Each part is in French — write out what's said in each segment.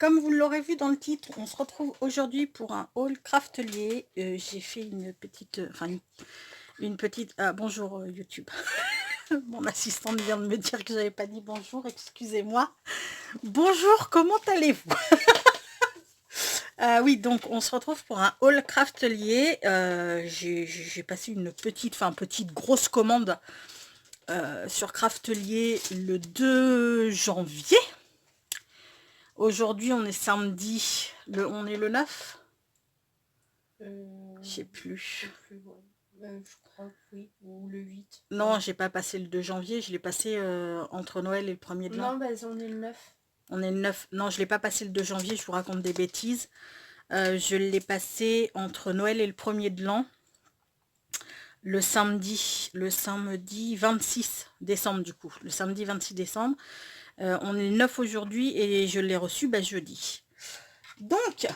comme vous l'aurez vu dans le titre, on se retrouve aujourd'hui pour un haul craftelier. J'ai fait une petite... une petite... Ah, bonjour YouTube. Mon assistante vient de me dire que j'avais pas dit bonjour, excusez-moi. Bonjour, comment allez-vous? Oui, donc on se retrouve pour un haul craftelier. J'ai passé une petite grosse commande sur Craftelier le 2 janvier. Aujourd'hui, on est samedi, on est le 9. Je sais plus. Je crois que oui, ou le 8. Non, j'ai pas passé le 2 janvier, je l'ai passé entre Noël et le 1er de l'an. Non, bah on est le 9. On est le 9. Non, je l'ai pas passé le 2 janvier, je vous raconte des bêtises. Je l'ai passé entre Noël et le 1er de l'an. Le samedi 26 décembre du coup. Le samedi 26 décembre. On est le 9 aujourd'hui et je l'ai reçu jeudi. Donc,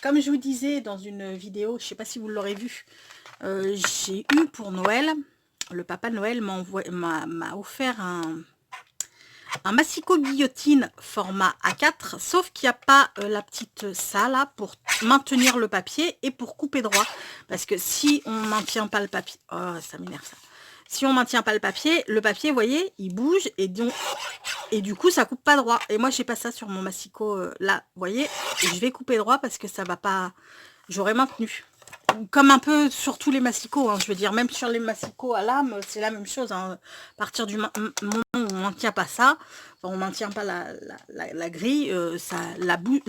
comme je vous disais dans une vidéo, je sais pas si vous l'aurez vu, j'ai eu pour Noël, le papa Noël m'a offert un massicot guillotine format A4, sauf qu'il n'y a pas la petite ça là pour maintenir le papier et pour couper droit. Parce que si on ne maintient pas le papier, oh ça m'énerve ça. Si on maintient pas le papier, vous voyez, il bouge et du coup ça coupe pas droit. Et moi j'ai pas ça sur mon massicot là, vous voyez, et je vais couper droit parce que ça va pas, j'aurais maintenu. Comme un peu sur tous les massicots, hein, je veux dire, même sur les massicots à lame, c'est la même chose. Hein. À partir du moment où on ne maintient pas ça, enfin, on ne maintient pas la grille, ça, la bouge.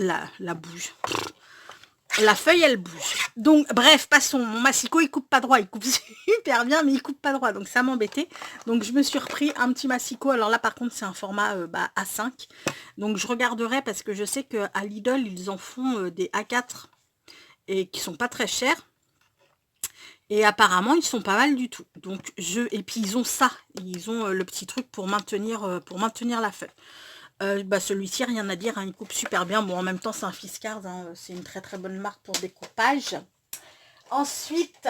La feuille, elle bouge. Donc, bref, passons. Mon massicot, il coupe pas droit. Il coupe super bien, mais il coupe pas droit. Donc, ça m'embêtait. Donc, je me suis repris un petit massicot. Alors là, par contre, c'est un format A5. Donc, je regarderai parce que je sais qu'à Lidl, ils en font des A4 et qui sont pas très chers. Et apparemment, ils sont pas mal du tout. Donc, et puis, ils ont ça. Ils ont le petit truc pour maintenir la feuille. Celui-ci, rien à dire, hein, il coupe super bien. Bon, en même temps, c'est un Fiskars, hein, c'est une très très bonne marque pour découpage. Ensuite,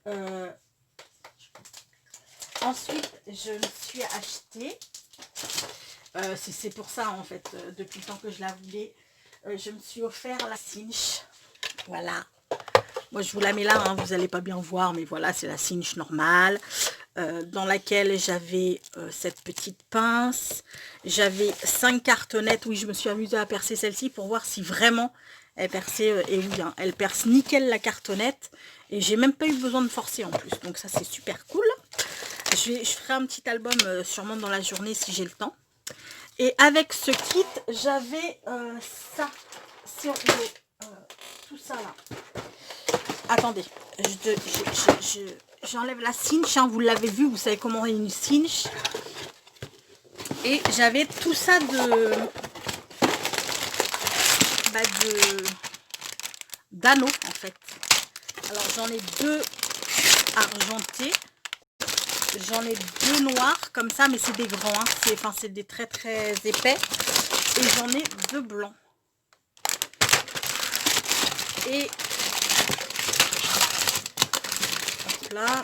je me suis acheté, c'est pour ça en fait, depuis le temps que je la voulais, je me suis offert la cinch. Voilà. Moi, je vous la mets là, hein, vous n'allez pas bien voir, mais voilà, c'est la cinch normale. Dans laquelle j'avais cette petite pince, j'avais 5 cartonnettes. Oui, je me suis amusée à percer celle-ci pour voir si vraiment elle perçait, et oui, hein, elle perce nickel la cartonnette, et j'ai même pas eu besoin de forcer en plus, donc ça c'est super cool. Je ferai un petit album sûrement dans la journée si j'ai le temps. Et avec ce kit, j'avais ça, tout ça là. Attendez, j'enlève la cinch, hein, vous l'avez vu, vous savez comment on est une cinch. Et j'avais tout ça d'anneaux en fait. Alors j'en ai 2 argentés, j'en ai 2 noirs comme ça, mais c'est des grands, hein, c'est des très très épais. Et j'en ai 2 blancs. Et là,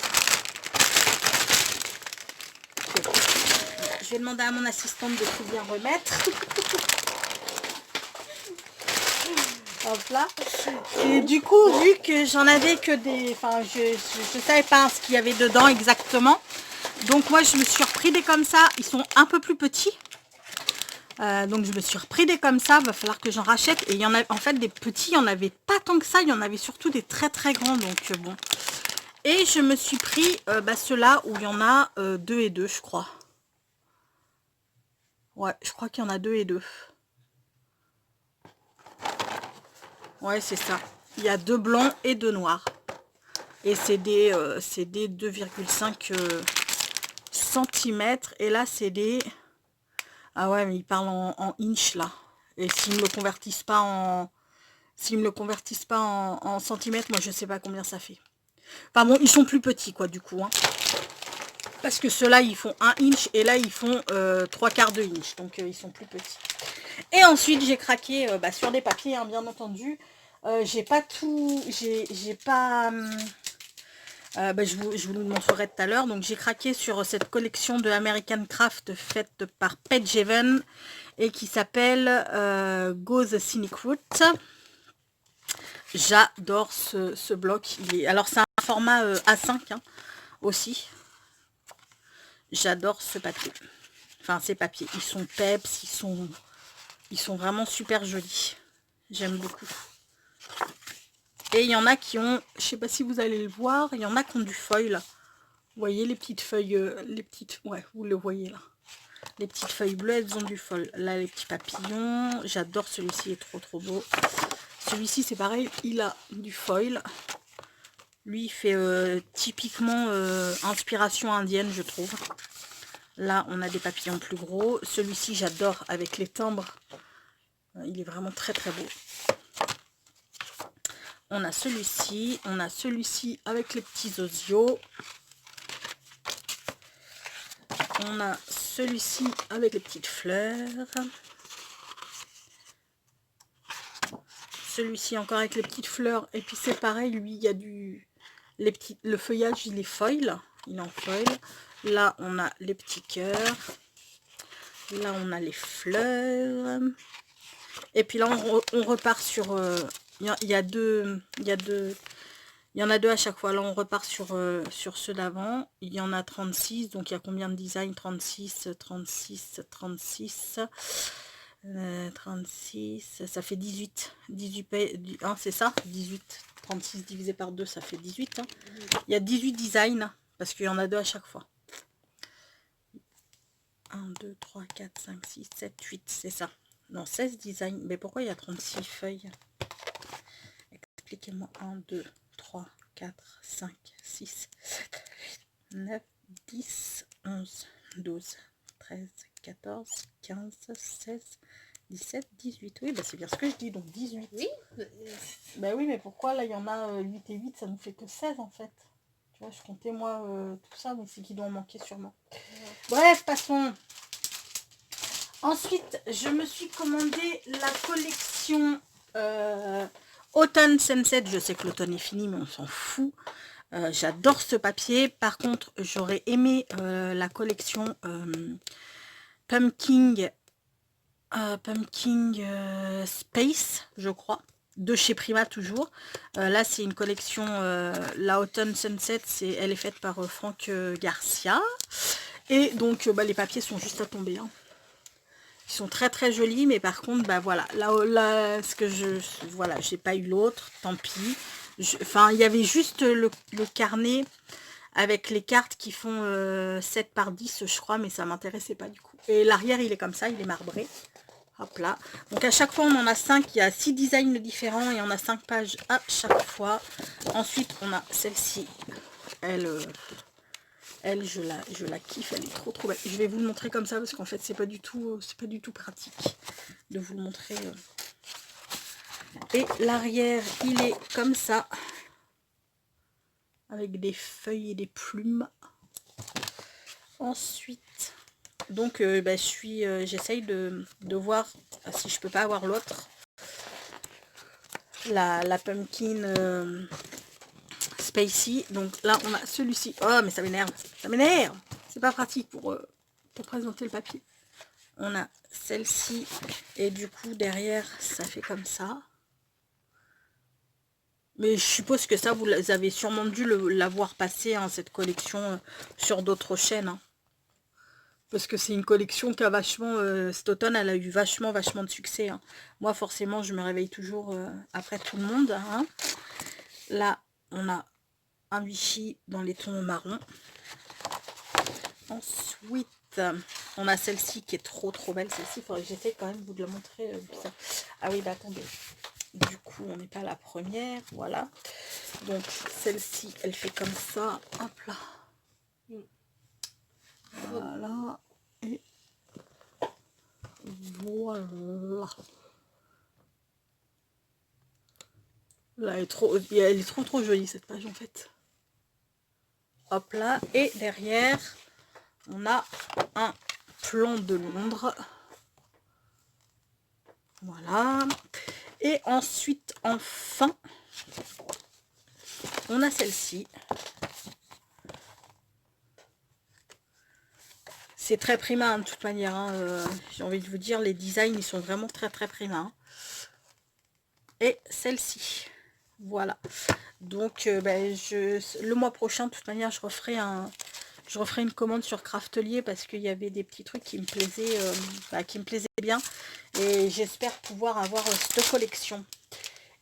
je vais demander à mon assistante de tout bien remettre. Hop là. Et du coup, vu que j'en avais que des... Enfin, je savais pas ce qu'il y avait dedans exactement. Donc moi, je me suis repris des comme ça. Ils sont un peu plus petits. Donc je me suis repris des comme ça. Va falloir que j'en rachète. Et il y en a, en fait, des petits, il n'y en avait pas tant que ça. Il y en avait surtout des très très grands. Donc bon. Et je me suis pris ceux-là où il y en a 2 et 2, je crois. Ouais, je crois qu'il y en a 2 et 2. Ouais, c'est ça. Il y a 2 blancs et 2 noirs. Et c'est des 2,5 cm. Et là, c'est des... Ah ouais, mais ils parlent en inch, là. Et s'ils ne me convertissent pas en... en centimètres, moi, je sais pas combien ça fait. Enfin bon, ils sont plus petits, quoi, du coup. Hein. Parce que ceux-là, ils font 1 inch. Et là, ils font 3/4 de inch. Donc, ils sont plus petits. Et ensuite, j'ai craqué sur des papiers, hein, bien entendu. J'ai pas tout... J'ai pas... je vous le montrerai tout à l'heure. Donc, j'ai craqué sur cette collection de American Craft faite par Paige Even. et qui s'appelle Go the Scenic Route. J'adore ce bloc. Alors c'est un format A5 hein, aussi. J'adore ce papier. Enfin ces papiers. Ils sont peps, ils sont vraiment super jolis. J'aime beaucoup. Et il y en a qui ont, je sais pas si vous allez le voir, il y en a qui ont du foil. Vous voyez les petites feuilles, ouais, vous le voyez là. Les petites feuilles bleues, elles ont du foil. Là, les petits papillons. J'adore celui-ci, il est trop beau. Celui-ci, c'est pareil, il a du foil. Lui, il fait typiquement inspiration indienne, je trouve. Là, on a des papillons plus gros. Celui-ci, j'adore avec les timbres. Il est vraiment très beau. On a celui-ci avec les petits osios. On a celui-ci avec les petites fleurs. Celui-ci encore avec les petites fleurs. Et puis c'est pareil, lui, il y a le feuillage, il est foil. Il est en foil. Là, on a les petits cœurs. Là, on a les fleurs. Et puis là, on repart sur... il y en a deux à chaque fois. Là, on repart sur ceux d'avant. Il y en a 36. Donc, il y a combien de designs? 36, 36, ça fait 18. 18 hein, c'est ça 18. 36 divisé par 2, ça fait 18. Hein. Il y a 18 designs. Parce qu'il y en a deux à chaque fois. 1, 2, 3, 4, 5, 6, 7, 8. C'est ça. Non, 16 designs. Mais pourquoi il y a 36 feuilles? Expliquez-moi. 1, 2, 3, 4, 5, 6, 7, 8, 9, 10, 11, 12, 13, 14, 15, 16, 17, 18. Oui, bah c'est bien ce que je dis, donc 18. Oui. Bah oui, mais pourquoi là il y en a 8 et 8, ça nous fait que 16 en fait. Tu vois, je comptais moi tout ça, mais c'est qu'il doit en manquer sûrement. Ouais. Bref, passons. Ensuite, je me suis commandé la collection Autumn Sunset. Je sais que l'automne est fini, mais on s'en fout. J'adore ce papier. Par contre, j'aurais aimé la collection Pumpkin Space, je crois, de chez Prima toujours. Là, c'est une collection, la Autumn Sunset, elle est faite par Franck Garcia. Et donc, les papiers sont juste à tomber. Hein. Ils sont très jolis, mais par contre, bah voilà, là ce que voilà, j'ai pas eu l'autre, tant pis. Enfin, il y avait juste le carnet avec les cartes qui font 7 par 10, je crois, mais ça m'intéressait pas du coup. Et l'arrière, il est comme ça, il est marbré. Hop là. Donc à chaque fois, on en a 5. Il y a 6 designs différents et on a 5 pages à chaque fois. Ensuite, on a celle-ci. Elle, je la kiffe, elle est trop belle. Je vais vous le montrer comme ça parce qu'en fait, c'est pas du tout pratique de vous le montrer. Et l'arrière, il est comme ça, avec des feuilles et des plumes. Ensuite, donc, j'essaye de voir si je peux pas avoir l'autre. La Pumpkin Spacey. Donc là, on a celui-ci. Oh, mais ça m'énerve. Ça m'énerve. C'est pas pratique pour présenter le papier. On a celle-ci. Et du coup, derrière, ça fait comme ça. Mais je suppose que ça, vous avez sûrement dû l'avoir passé, hein, cette collection, sur d'autres chaînes. Hein. Parce que c'est une collection qui a vachement... cet automne, elle a eu vachement de succès. Hein. Moi, forcément, je me réveille toujours après tout le monde. Hein. Là, on a un Vichy dans les tons marron. Ensuite, on a celle-ci qui est trop belle. Celle-ci, il faudrait que j'essaie quand même de vous la montrer. Ah oui, bah attendez. Du coup, on n'est pas à la première. Voilà. Donc, celle-ci, elle fait comme ça. Hop là. Voilà. Et voilà. Là, elle est trop jolie cette page en fait. Hop là. Et derrière, on a un plan de Londres. Voilà. Et ensuite, enfin, on a celle-ci. C'est très Prima, hein, de toute manière. Hein, j'ai envie de vous dire, les designs, ils sont vraiment très Prima. Hein. Et celle-ci. Voilà. Donc, le mois prochain, de toute manière, je referai une commande sur Craftelier parce qu'il y avait des petits trucs qui me plaisaient, bien. Et j'espère pouvoir avoir cette collection.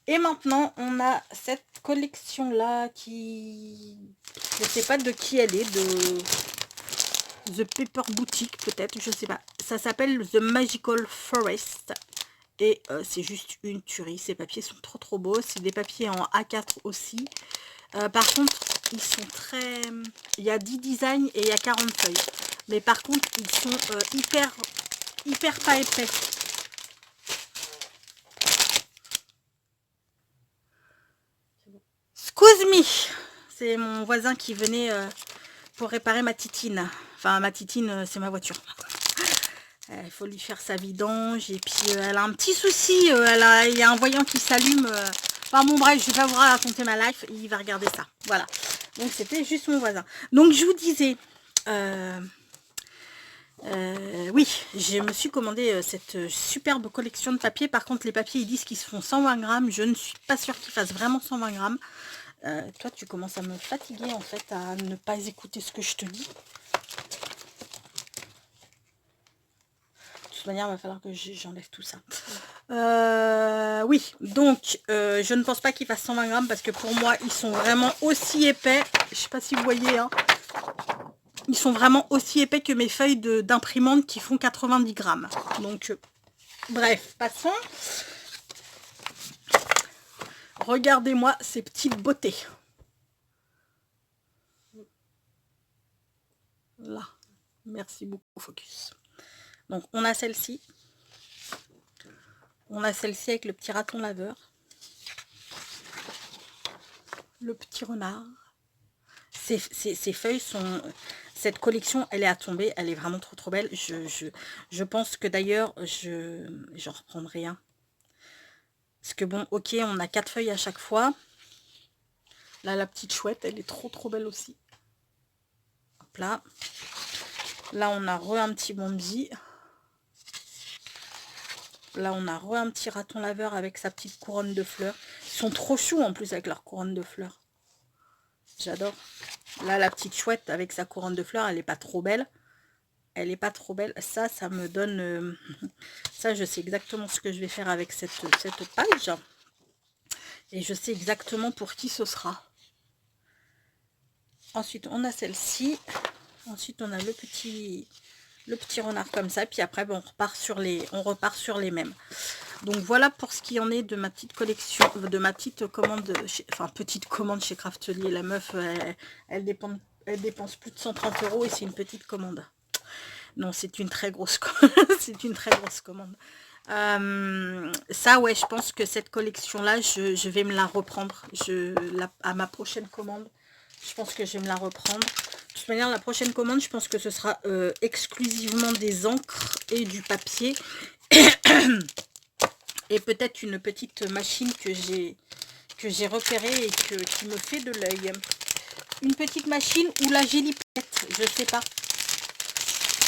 Et maintenant, on a cette collection-là qui... Je ne sais pas de qui elle est, de The Paper Boutique peut-être, je sais pas. Ça s'appelle The Magical Forest. Et c'est juste une tuerie. Ces papiers sont trop beaux. C'est des papiers en A4 aussi. Par contre, ils sont très... Il y a 10 designs et il y a 40 feuilles. Mais par contre, ils sont hyper pas épais. Excuse me. C'est mon voisin qui venait pour réparer ma titine. Enfin, ma titine, c'est ma voiture. Il faut lui faire sa vidange. Et puis, elle a un petit souci. Il y a un voyant qui s'allume. Enfin, bon, bref, je vais pas vous raconter ma life. Il va regarder ça. Voilà. Donc, c'était juste mon voisin. Donc, je vous disais... oui, je me suis commandé cette superbe collection de papiers. Par contre, les papiers, ils disent qu'ils se font 120 grammes. Je ne suis pas sûre qu'ils fassent vraiment 120 grammes. Toi, tu commences à me fatiguer, en fait, à ne pas écouter ce que je te dis. De toute manière, il va falloir que j'enlève tout ça. Oui, donc, je ne pense pas qu'ils fassent 120 grammes parce que pour moi, ils sont vraiment aussi épais. Je sais pas si vous voyez, hein. Ils sont vraiment aussi épais que mes feuilles d'imprimante qui font 90 grammes. Donc, bref, passons. Regardez-moi ces petites beautés. Là. Merci beaucoup, Focus. Donc, on a celle-ci. On a celle-ci avec le petit raton laveur. Le petit renard. Ces feuilles sont... Cette collection, elle est à tomber. Elle est vraiment trop belle. Je pense que d'ailleurs, j'en reprendrai un. Parce que bon, ok, on a 4 feuilles à chaque fois. Là, la petite chouette, elle est trop belle aussi. Hop là. Là, on a un petit Bombi. Là, on a un petit raton laveur avec sa petite couronne de fleurs. Ils sont trop choux en plus avec leur couronne de fleurs. J'adore. Là, la petite chouette avec sa couronne de fleurs, elle n'est pas trop belle. Elle n'est pas trop belle. Ça me donne... Ça, je sais exactement ce que je vais faire avec cette page. Et je sais exactement pour qui ce sera. Ensuite, on a celle-ci. Ensuite, on a le petit renard comme ça. Puis après, bon, on repart sur les mêmes. Donc, voilà pour ce qui en est de ma petite collection, de ma petite commande, petite commande chez Craftelier. La meuf, elle dépense plus de 130 € et c'est une petite commande. Non, c'est une très grosse commande. C'est une très grosse commande. Ça, ouais, je pense que cette collection-là, je vais me la reprendre. À ma prochaine commande, je pense que je vais me la reprendre. De toute manière, la prochaine commande, je pense que ce sera exclusivement des encres et du papier. Et peut-être une petite machine que j'ai repérée et qui me fait de l'œil. Une petite machine ou la Gelipette, je sais pas.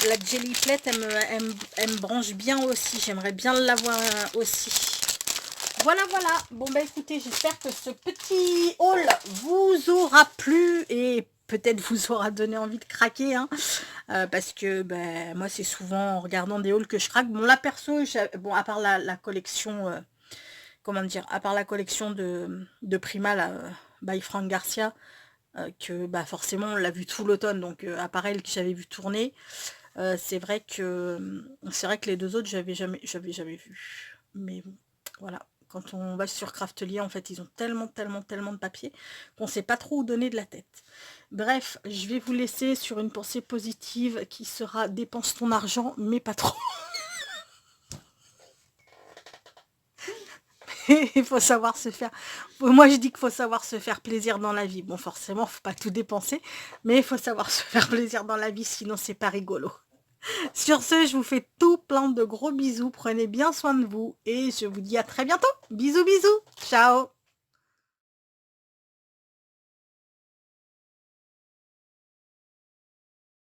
La Gelipette, elle me branche bien aussi. J'aimerais bien l'avoir aussi. Voilà. Bon, bah écoutez, j'espère que ce petit haul vous aura plu et peut-être vous aura donné envie de craquer. Hein, parce que moi, c'est souvent en regardant des hauls que je craque. Bon, là, perso, bon, à part la collection... comment dire, à part la collection de Prima, là, by Franck Garcia, que forcément on l'a vu tout l'automne, donc appareil que j'avais vu tourner. C'est vrai que les deux autres j'avais jamais vu. Mais bon, voilà. Quand on va sur Craftelier, en fait, ils ont tellement de papier qu'on ne sait pas trop où donner de la tête. Bref, je vais vous laisser sur une pensée positive qui sera dépense ton argent, mais pas trop. Il faut savoir se faire... Moi, je dis qu'il faut savoir se faire plaisir dans la vie. Bon, forcément, faut pas tout dépenser, mais il faut savoir se faire plaisir dans la vie, sinon c'est pas rigolo. Sur ce, je vous fais tout plein de gros bisous. Prenez bien soin de vous et je vous dis à très bientôt. Bisous, ciao.